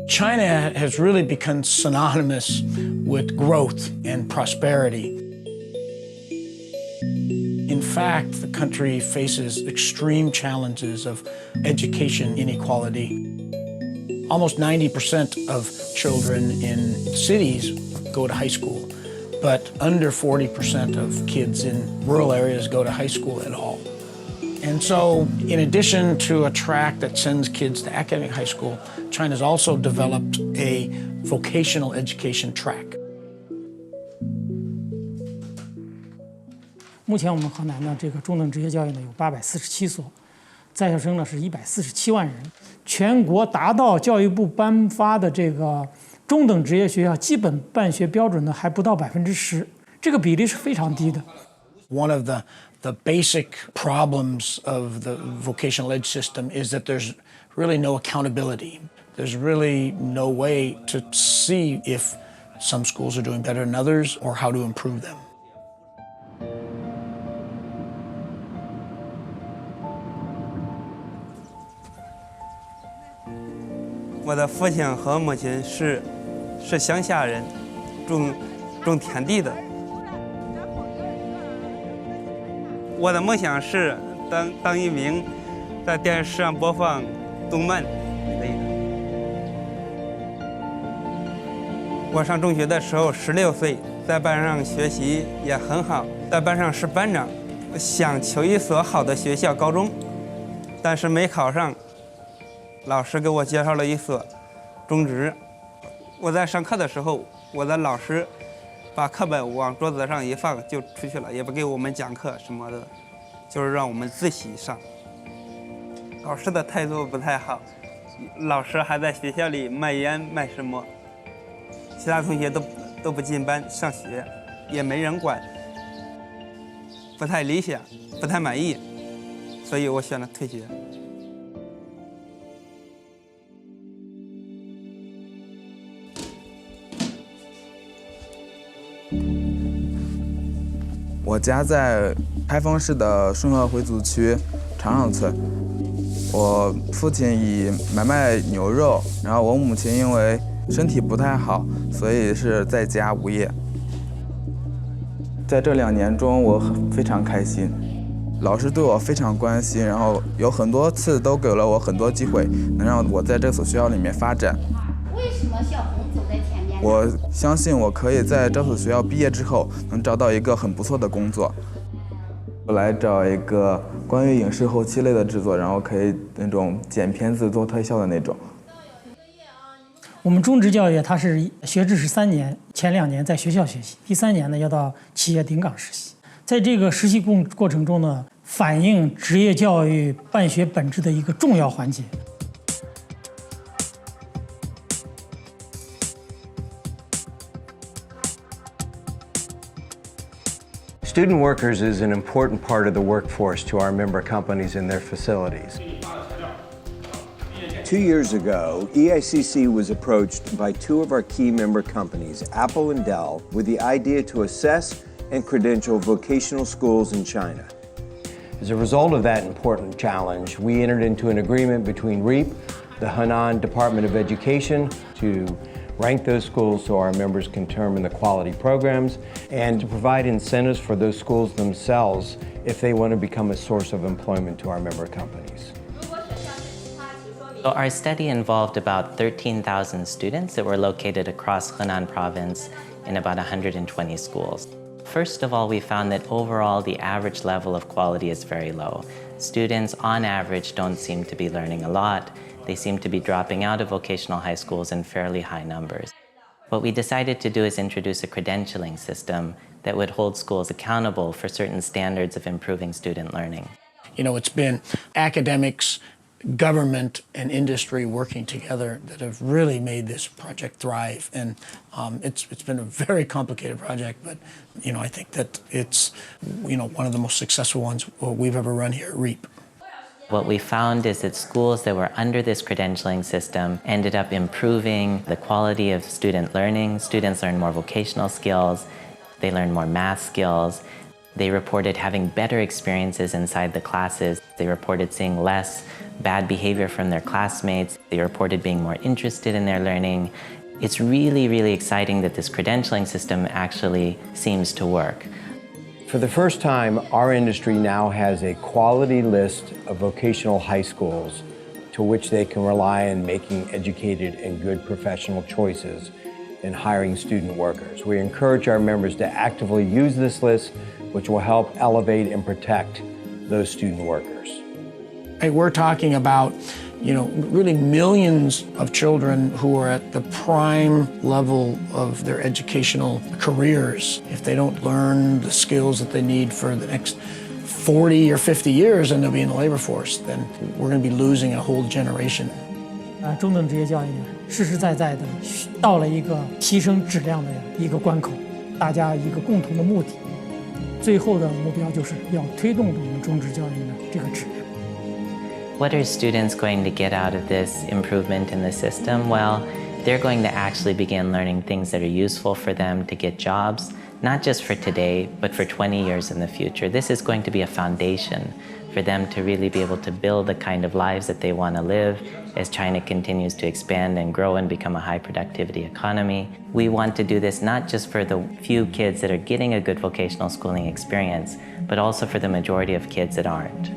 China has really become synonymous with growth and prosperity. In fact, the country faces extreme challenges of education inequality. Almost 90% of children in cities go to high school, but under 40% of kids in rural areas go to high school at all. And so, in addition to a track that sends kids to academic high school, China's also developed a vocational education track. 目前我们河南呢，这个中等职业教育呢有847所，在校生呢是147万人，全国达到教育部颁发的这个中等职业学校基本办学标准呢还不到10%，这个比例是非常低的。One of the basic problems of the vocational ed system is that there's really no accountability. There's really no way to see if some schools are doing better than others or how to improve them. 我的父亲和母亲是乡下人，种田地的。我的梦想是当一名在电视上播放动漫的人。我上中学的时候16岁，在班上学习也很好，在班上是班长，想求一所好的学校高中，但是没考上。老师给我介绍了一所中职。我在上课的时候，我的老师把课本往桌子上一放就出去了，也不给我们讲课什么的，就是让我们自习上。老师的态度不太好，老师还在学校里卖烟卖什么，其他同学都不进班上学，也没人管，不太理想，不太满意，所以我选了退学。我家在开封市的顺河回族区长上村。我父亲以买卖牛肉，然后我母亲因为身体不太好，所以是在家无业。在这2年中，我非常开心，老师对我非常关心，然后有很多次都给了我很多机会，能让我在这所学校里面发展。为什么小红走在前面？我相信我可以在这所学校毕业之后，能找到一个很不错的工作。我来找一个关于影视后期类的制作，然后可以那种剪片子做特效的那种。我们中职教育它是学制是3年，前2年在学校学习，第3年呢要到企业顶岗实习。在这个实习过程中呢，反映职业教育办学本质的一个重要环节。Student workers is an important part of the workforce to our member companies and their facilities. 2 years ago, EICC was approached by 2 of our key member companies, Apple and Dell, with the idea to assess and credential vocational schools in China. As a result of that important challenge, we entered into an agreement between REAP, the Henan Department of Education, to rank those schools so our members can determine the quality programs, and to provide incentives for those schools themselves if they want to become a source of employment to our member companies. So our study involved about 13,000 students that were located across Henan province in about 120 schools. First of all, we found that overall the average level of quality is very low. Students on average don't seem to be learning a lot. They seem to be dropping out of vocational high schools in fairly high numbers. What we decided to do is introduce a credentialing system that would hold schools accountable for certain standards of improving student learning. You know, it's been academics, government, and industry working together that have really made this project thrive. And it's been a very complicated project, but, you know, I think that it's, you know, one of the most successful ones we've ever run here at REAP. What we found is that schools that were under this credentialing system ended up improving the quality of student learning. Students learn more vocational skills, they learn more math skills. They reported having better experiences inside the classes. They reported seeing less bad behavior from their classmates. They reported being more interested in their learning. It's really, really exciting that this credentialing system actually seems to work. For the first time, our industry now has a quality list of vocational high schools to which they can rely on making educated and good professional choices in hiring student workers. We encourage our members to actively use this list, which will help elevate and protect those student workers. Hey, we're talking about, really millions of children who are at the prime level of their educational careers. If they don't learn the skills that they need for the next 40 or 50 years and they'll be in the labor force, then we're going to be losing a whole generation. 中等职业教育呢，实实在在的到了一个提升质量的一个关口，大家一个共同的目的，最后的目标就是要推动我们中职教育的这个质量。What are students going to get out of this improvement in the system? Well, they're going to actually begin learning things that are useful for them to get jobs, not just for today, but for 20 years in the future. This is going to be a foundation for them to really be able to build the kind of lives that they want to live as China continues to expand and grow and become a high productivity economy. We want to do this not just for the few kids that are getting a good vocational schooling experience, but also for the majority of kids that aren't.